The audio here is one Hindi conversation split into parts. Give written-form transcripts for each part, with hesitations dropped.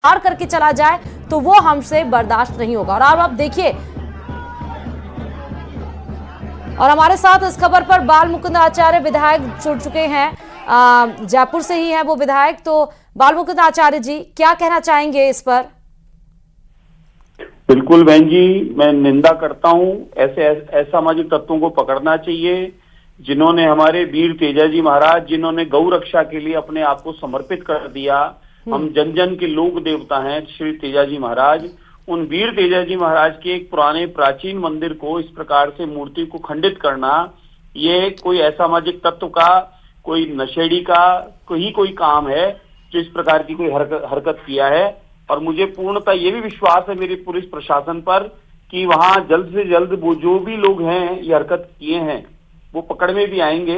पार करके चला जाए तो वो हमसे बर्दाश्त नहीं होगा। और आप देखिए, और हमारे साथ इस खबर पर बाल मुकुंद आचार्य विधायक जुड़ चुके हैं, जयपुर से ही हैं वो विधायक। तो बाल मुकुंद आचार्य जी, क्या कहना चाहेंगे इस पर? बिल्कुल बहन जी, मैं निंदा करता हूं। ऐसे असामाजिक तत्वों को पकड़ना चाहिए जिन्होंने हमारे वीर तेजाजी महाराज, जिन्होंने गौ रक्षा के लिए अपने आप को समर्पित कर दिया। हम जन जन के लोक देवता हैं श्री तेजाजी महाराज। उन वीर तेजाजी महाराज के एक पुराने प्राचीन मंदिर को इस प्रकार से मूर्ति को खंडित करना, ये कोई असामाजिक तत्व का, कोई नशेड़ी का कोई काम है जो इस प्रकार की कोई हरकत किया है। और मुझे पूर्णतः ये भी विश्वास है मेरी पुलिस प्रशासन पर कि वहां जल्द से जल्द वो जो भी लोग हैं ये हरकत किए हैं वो पकड़ में भी आएंगे।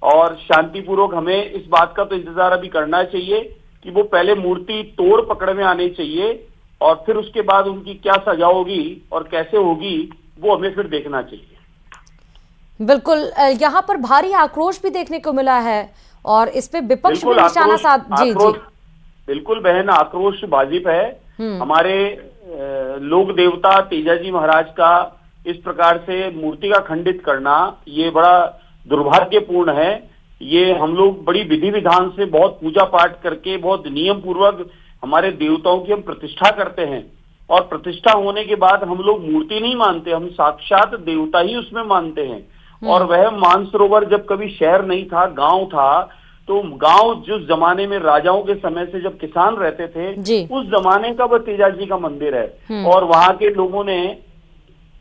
और शांतिपूर्वक हमें इस बात का तो इंतजार अभी करना चाहिए कि वो पहले मूर्ति तोड़ पकड़ में आने चाहिए और फिर उसके बाद उनकी क्या सजा होगी और कैसे होगी वो हमें फिर देखना चाहिए। बिल्कुल, यहाँ पर भारी आक्रोश भी देखने को मिला है और इस पे विपक्ष भी निशाना साध। जी जी बिल्कुल बहन, आक्रोश वाजिब है। हमारे लोक देवता तेजाजी महाराज का इस प्रकार से मूर्ति का खंडित करना ये बड़ा दुर्भाग्यपूर्ण है। ये हम लोग बड़ी विधि विधान से बहुत पूजा पाठ करके बहुत नियम पूर्वक हमारे देवताओं की हम प्रतिष्ठा करते हैं और प्रतिष्ठा होने के बाद हम लोग मूर्ति नहीं मानते, हम साक्षात देवता ही उसमें मानते हैं। और वह मानसरोवर जब कभी शहर नहीं था, गांव था, तो गांव जिस जमाने में राजाओं के समय से जब किसान रहते थे उस जमाने का वह तेजाजी का मंदिर है। और वहां के लोगों ने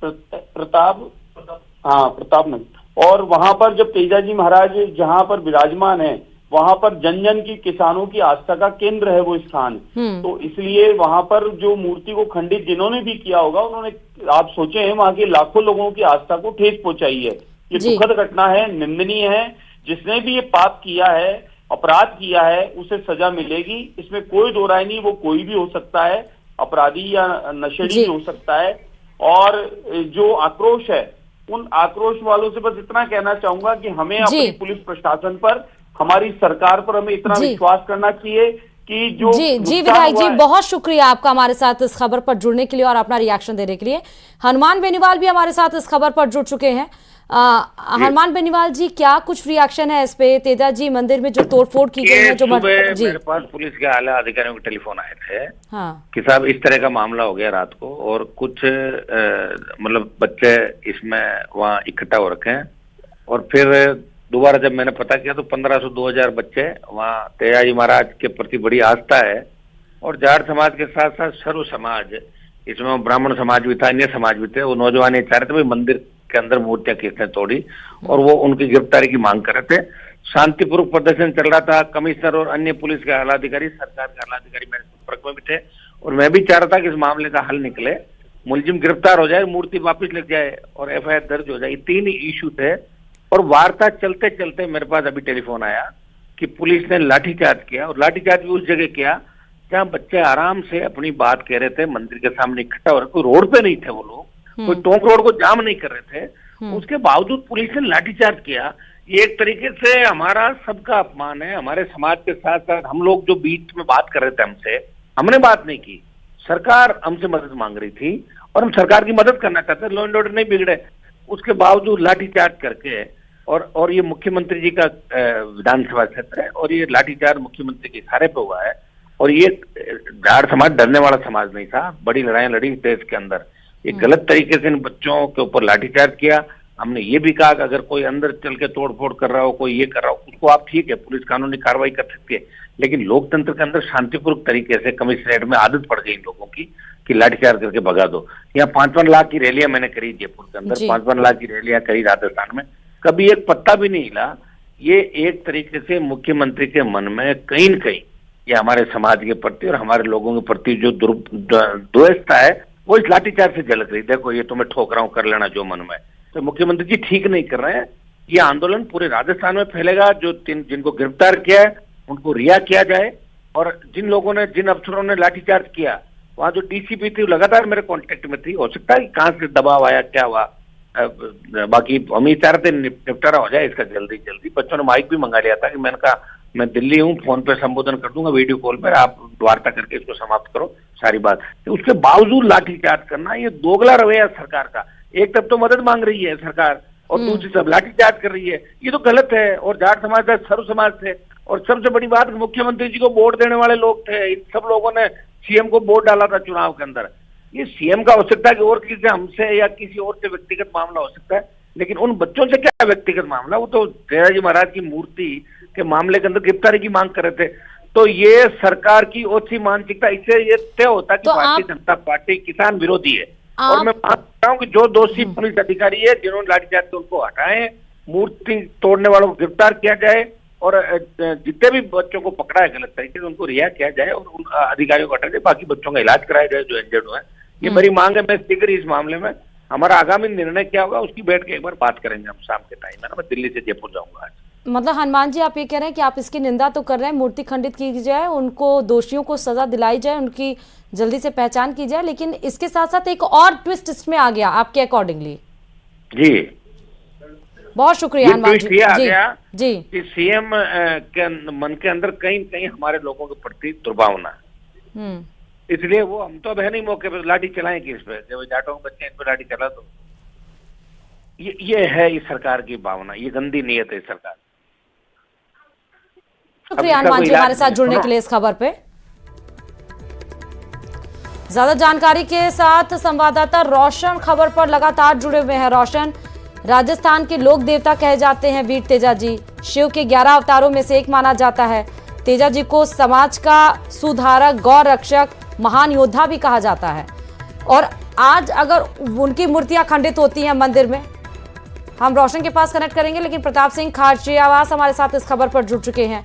प्रताप नहीं, और वहां पर जब तेजाजी महाराज जहां पर विराजमान है वहां पर जन जन की किसानों की आस्था का केंद्र है वो स्थान। तो इसलिए वहां पर जो मूर्ति को खंडित जिन्होंने भी किया होगा उन्होंने, आप सोचे हैं, वहां के लाखों लोगों की आस्था को ठेस पहुंचाई है। ये दुखद घटना है, निंदनीय है। जिसने भी ये पाप किया है, अपराध किया है, उसे सजा मिलेगी, इसमें कोई दो राय नहीं। वो कोई भी हो सकता है, अपराधी या नशेड़ी भी हो सकता है। और जो आक्रोश है, उन आक्रोश वालों से बस इतना कहना चाहूंगा कि हमें अपनी पुलिस प्रशासन पर, हमारी सरकार पर हमें इतना विश्वास करना चाहिए कि जो जी विधायक जी, बहुत शुक्रिया आपका हमारे साथ इस खबर पर जुड़ने के लिए और अपना रिएक्शन देने के लिए। हनुमान बेनीवाल भी हमारे साथ इस खबर पर जुड़ चुके हैं। हनुमान बेनीवाल जी, क्या कुछ रिएक्शन है इस पे? तेजाजी मंदिर में जो तोड़फोड़ की गई है, जो मेरे पास पुलिस के आला अधिकारियों के टेलीफोन आए थे कि साहब इस तरह का मामला हो गया रात को और कुछ मतलब बच्चे इसमें वहाँ इकट्ठा हो रखे हैं। और फिर दोबारा जब मैंने पता किया तो 1500-2000 बच्चे वहाँ तेजाजी महाराज के प्रति बड़ी आस्था है। और जाट समाज के साथ साथ सर्व समाज, इसमें ब्राह्मण समाज भी था, अन्य समाज भी थे। वो नौजवान ये चाह रहे थे भाई मंदिर के अंदर मूर्तियां किसने तोड़ी और वो उनकी गिरफ्तारी की मांग कर रहे थे। शांतिपूर्वक प्रदर्शन चल रहा था। कमिश्नर और अन्य पुलिस के आलाधिकारी, सरकार के आलाधिकारी मेरे संपर्क में भी थे और मैं भी चाह रहा था कि इस मामले का हल निकले, मुलजिम गिरफ्तार हो जाए, मूर्ति वापस लग जाए और FIR दर्ज हो जाए। 3 इशू थे। और वार्ता चलते चलते मेरे पास अभी टेलीफोन आया कि पुलिस ने लाठीचार्ज किया और लाठीचार्ज भी उस जगह किया जहाँ बच्चे आराम से अपनी बात कह रहे थे, मंदिर के सामने इकट्ठा हो रहे, कोई रोड पे नहीं थे वो लोग, कोई टोंक रोड को जाम नहीं कर रहे थे। उसके बावजूद पुलिस ने लाठीचार्ज किया। ये एक तरीके से हमारा सबका अपमान है। हमारे समाज के साथ साथ हम लोग जो बीच में बात कर रहे थे, हमने बात नहीं की, सरकार हमसे मदद मांग रही थी और हम सरकार की मदद करना चाहते थे, लॉ एंड ऑर्डर नहीं बिगड़े, उसके बावजूद लाठीचार्ज करके। और ये मुख्यमंत्री जी का विधानसभा क्षेत्र है और ये लाठीचार्ज मुख्यमंत्री के इशारे पे हुआ है। और ये जाट समाज डरने वाला समाज नहीं था, बड़ी लड़ाइयां लड़ी देश के अंदर। ये गलत तरीके से इन बच्चों के ऊपर लाठीचार्ज किया। हमने ये भी कहा कि अगर कोई अंदर चल के तोड़फोड़ कर रहा हो, कोई ये कर रहा हो, उसको आप ठीक है, पुलिस कानूनी कार्रवाई कर सकती है, लेकिन लोकतंत्र के अंदर शांतिपूर्वक तरीके से कमिश्नरेट में आदत पड़ गई इन लोगों की कि लाठीचार्ज करके भगा दो। यहाँ 5-5 लाख की रैलियां मैंने करी जयपुर के अंदर, 5-5 लाख की रैलियां करी राजस्थान में, कभी एक पत्ता भी नहीं हिला। ये एक तरीके से मुख्यमंत्री के मन में कहीं न कहीं ये हमारे समाज के प्रति और हमारे लोगों के प्रति जो द्वेषता है वो इस लाठीचार्ज से झलक रही। देखो ये तो मैं ठोक रहा हूँ, कर लेना जो मन में। तो मुख्यमंत्री जी ठीक नहीं कर रहे हैं। ये आंदोलन पूरे राजस्थान में फैलेगा। जो जिनको गिरफ्तार किया है उनको रिहा किया जाए और जिन लोगों ने, जिन अफसरों ने लाठीचार्ज किया, वहाँ जो DCP थी लगातार मेरे कॉन्टेक्ट में थी। हो सकता है कि कहाँ से दबाव आया, क्या हुआ, बाकी हम ये चाह रहे थे निपटारा हो जाए इसका जल्दी जल्दी। बच्चों ने माइक भी मंगा लिया था कि मैंने कहा मैं दिल्ली हूँ, फोन पे संबोधन कर दूंगा, वीडियो कॉल पर आप वार्ता करके इसको समाप्त करो, सारी बात। तो उसके बावजूद लाठीचार्ज करना, ये दोगला रवैया सरकार का। एक तरफ तो मदद मांग रही है सरकार और दूसरी तरफ लाठीचार्ज कर रही है, ये तो गलत है। और जाट समाज का सर्व समाज थे, और सबसे बड़ी बात, मुख्यमंत्री जी को वोट देने वाले लोग थे। इन सब लोगों ने सीएम को वोट डाला था चुनाव के अंदर। ये सीएम का हो सकता है कि और किसी हमसे या किसी और से व्यक्तिगत मामला हो सकता है, लेकिन उन बच्चों से क्या व्यक्तिगत मामला? वो तो तेजाजी महाराज की मूर्ति के मामले के अंदर गिरफ्तारी की मांग कर रहे थे। तो ये सरकार की ओछी मानसिकता, इससे ये तय होता कि भारतीय जनता पार्टी किसान विरोधी है। और मैं मानता हूँ कि जो दोषी पुलिस अधिकारी है जिन्होंने लाठीचार्ज किया उनको हटाएं, मूर्ति तोड़ने वालों को गिरफ्तार किया जाए, और जितने भी बच्चों को पकड़ा है गलत तरीके से उनको रिहा किया जाए और उन अधिकारियों को हटा जाए, बाकी बच्चों का इलाज कराया जाए जो इंजर्ड हुए। ये मेरी मांग है। मैं शीघ्र इस मामले में हमारा आगामी निर्णय क्या होगा उसकी बैठ के एक बार बात करेंगे हम शाम के टाइम में। मैं दिल्ली से जयपुर जाऊंगा आज। मतलब हनुमान जी, आप ये कह रहे हैं कि आप इसकी निंदा तो कर रहे हैं, मूर्ति खंडित की जाए, उनको दोषियों को सजा दिलाई जाए, उनकी जल्दी से पहचान की जाए, लेकिन इसके साथ साथ एक और ट्विस्ट इसमें आ गया आपके अकॉर्डिंगली। जी, बहुत शुक्रिया हनुमान जी। आ गया जी कि सीएम के मन के अंदर कहीं कहीं हमारे लोगों के प्रति दुर्भावना, इसलिए वो हम तो अब है नहीं मौके पर लाठी चलाएं किस पे, जब जाटों के बच्चे इन पर लाठी चला तो ये है इस सरकार की भावना, ये गंदी नीयत है सरकार। शुक्रिया हनुमान जी हमारे साथ जुड़ने के लिए इस खबर पे। ज्यादा जानकारी के साथ संवाददाता रोशन खबर पर लगातार जुड़े हुए हैं। रोशन, राजस्थान के लोक देवता कहे जाते हैं वीर तेजाजी, शिव के 11 अवतारों में से एक माना जाता है। तेजाजी को समाज का सुधारक, गौ रक्षक, महान योद्धा भी कहा जाता है। और आज अगर उनकी मूर्तियां खंडित होती हैं मंदिर में, हम रोशन के पास कनेक्ट करेंगे, लेकिन प्रताप सिंह खाचरियावास हमारे साथ इस खबर पर जुड़ चुके हैं।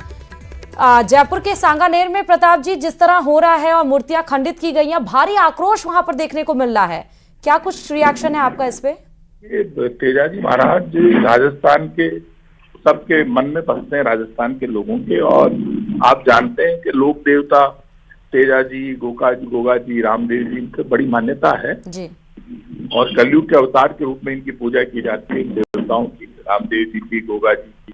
जयपुर के सांगानेर में प्रताप जी, जिस तरह हो रहा है और मूर्तियां खंडित की गई हैं, भारी आक्रोश वहां पर देखने को मिल रहा है, क्या कुछ रिएक्शन है आपका इस पे? तेजाजी महाराज राजस्थान के सबके मन में बसते हैं, राजस्थान के लोगों के। और आप जानते हैं कि लोक देवता तेजाजी, गोगा जी, रामदेव जी, इनकी बड़ी मान्यता है जी। और कलयुग के अवतार के रूप में इनकी पूजा की जाती है, देवताओं की, रामदेव जी की, गोगा जी की,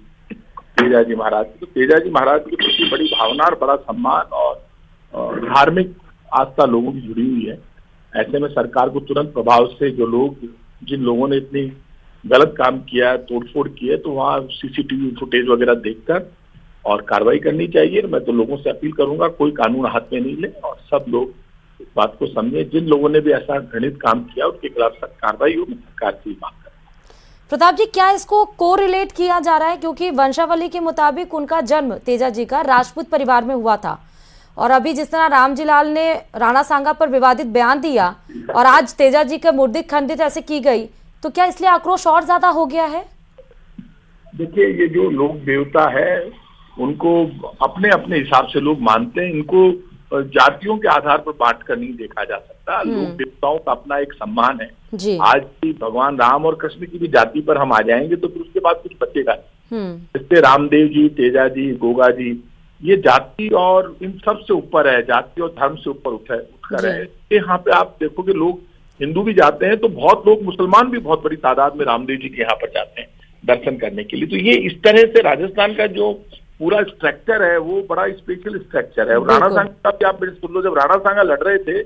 तेजाजी महाराज की। तो तेजाजी महाराज के प्रति बड़ी भावना और बड़ा सम्मान और धार्मिक आस्था लोगों की जुड़ी हुई है। ऐसे में सरकार को तुरंत प्रभाव से जो लोग, जिन लोगों ने इतनी गलत काम किया, तोड़फोड़ की है, तो वहाँ सीसीटीवी फुटेज वगैरह देखकर और कार्रवाई करनी चाहिए। मैं तो लोगों से अपील करूंगा कोई कानून हाथ में नहीं ले और सब लोग इस बात को समझे। जिन लोगों ने भी ऐसा घृणित काम किया उनके खिलाफ सख्त कार्रवाई हो, सरकार की मांग कर। प्रताप जी, क्या इसको कोरिलेट किया जा रहा है, क्योंकि वंशावली के मुताबिक उनका जन्म तेजाजी का राजपूत परिवार में हुआ था, और अभी जिस तरह रामजी लाल ने राणा सांगा पर विवादित बयान दिया और आज तेजाजी का मूर्ति खंडित ऐसे की गई, तो क्या इसलिए आक्रोश और ज्यादा हो गया है? देखिए, ये जो लोक देवता है उनको अपने अपने हिसाब से लोग मानते हैं, इनको जातियों के आधार पर बांट कर नहीं देखा जा सकता। लोक देवताओं का अपना एक सम्मान है जी। आज भी भगवान राम और कृष्ण की भी जाति पर हम आ जाएंगे तो फिर उसके बाद कुछ बचेगा। इससे रामदेव जी, तेजाजी, गोगा जी, ये जाति और इन सब से ऊपर है, जाति और धर्म से ऊपर उठकर है। यहाँ पे आप देखोगे लोग हिंदू भी जाते हैं, तो बहुत लोग मुसलमान भी बहुत बड़ी तादाद में रामदेव जी के यहाँ पर जाते हैं दर्शन करने के लिए। तो ये इस तरह से राजस्थान का जो पूरा स्ट्रक्चर है वो बड़ा स्पेशल स्ट्रक्चर है। राणा सांगा का भी आप सुन लो, जब राणा सांगा लड़ रहे थे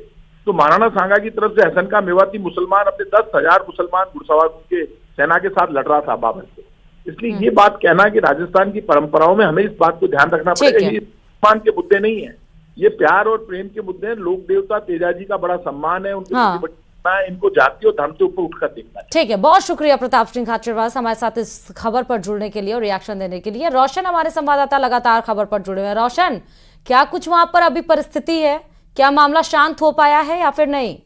तो महाराणा सांगा की तरफ से हसन का मेवाती मुसलमान अपने 10,000 मुसलमान घुड़सवार के सेना के साथ लड़ रहा था बाबर से। इसलिए ये बात कहना कि राजस्थान की परंपराओं में हमें इस बात को ध्यान रखना पड़ेगा, ये सम्मान के मुद्दे नहीं है, ये प्यार और प्रेम के मुद्दे हैं। लोक देवता तेजाजी का बड़ा सम्मान है, उनके इनको जाति और धर्म से ऊपर उठकर देखना है। ठीक है, बहुत शुक्रिया प्रताप सिंह खाचरियावास हमारे साथ इस खबर पर जुड़ने के लिए और रिएक्शन देने के लिए। रोशन हमारे संवाददाता लगातार खबर पर जुड़े हुए हैं। रोशन, क्या कुछ वहां पर अभी परिस्थिति है, क्या मामला शांत हो पाया है या फिर नहीं?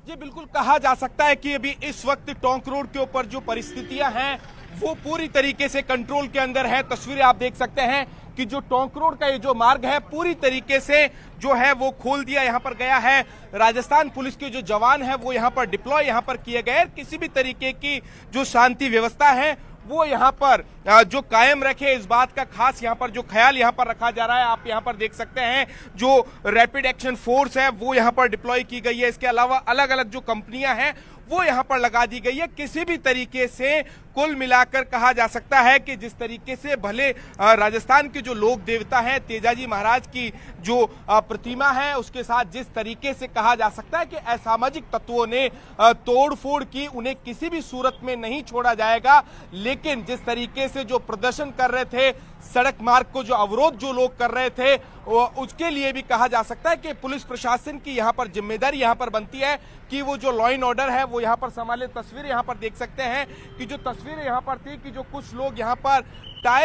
जी बिल्कुल, कहा जा सकता है कि अभी इस वक्त टोंक रोड के ऊपर जो परिस्थितियां हैं वो पूरी तरीके से कंट्रोल के अंदर है। तस्वीरें आप देख सकते हैं कि जो टोंक रोड का ये जो मार्ग है पूरी तरीके से जो है वो खोल दिया यहाँ पर गया है। राजस्थान पुलिस के जो जवान हैं वो यहाँ पर डिप्लॉय यहाँ पर किए गए। किसी भी तरीके की जो शांति व्यवस्था है वो यहाँ पर जो कायम रखे, इस बात का खास यहाँ पर जो ख्याल यहाँ पर रखा जा रहा है। आप यहाँ पर देख सकते हैं जो रैपिड एक्शन फोर्स है वो यहाँ पर डिप्लॉय की गई है। इसके अलावा अलग अलग जो कंपनियां हैं वो यहाँ पर लगा दी गई है। किसी भी तरीके से कुल मिलाकर कहा जा सकता है कि जिस तरीके से भले राजस्थान के जो लोक देवता हैं तेजाजी महाराज की जो प्रतिमा है, उसके साथ जिस तरीके से कहा जा सकता है कि असामाजिक तत्वों ने तोड़फोड़ की, उन्हें किसी भी सूरत में नहीं छोड़ा जाएगा। लेकिन जिस तरीके से जो प्रदर्शन कर रहे थे, सड़क मार्ग को जो अवरोध जो लोग कर रहे थे, उसके लिए भी कहा जा सकता है कि पुलिस प्रशासन की यहाँ पर जिम्मेदारी यहाँ पर बनती है कि वो जो लॉ एंड ऑर्डर है वो यहाँ पर संभाले। तस्वीर यहाँ पर देख सकते हैं कि जो तस्वीरें यहाँ पर थी कि जो कुछ लोग यहाँ पर टायर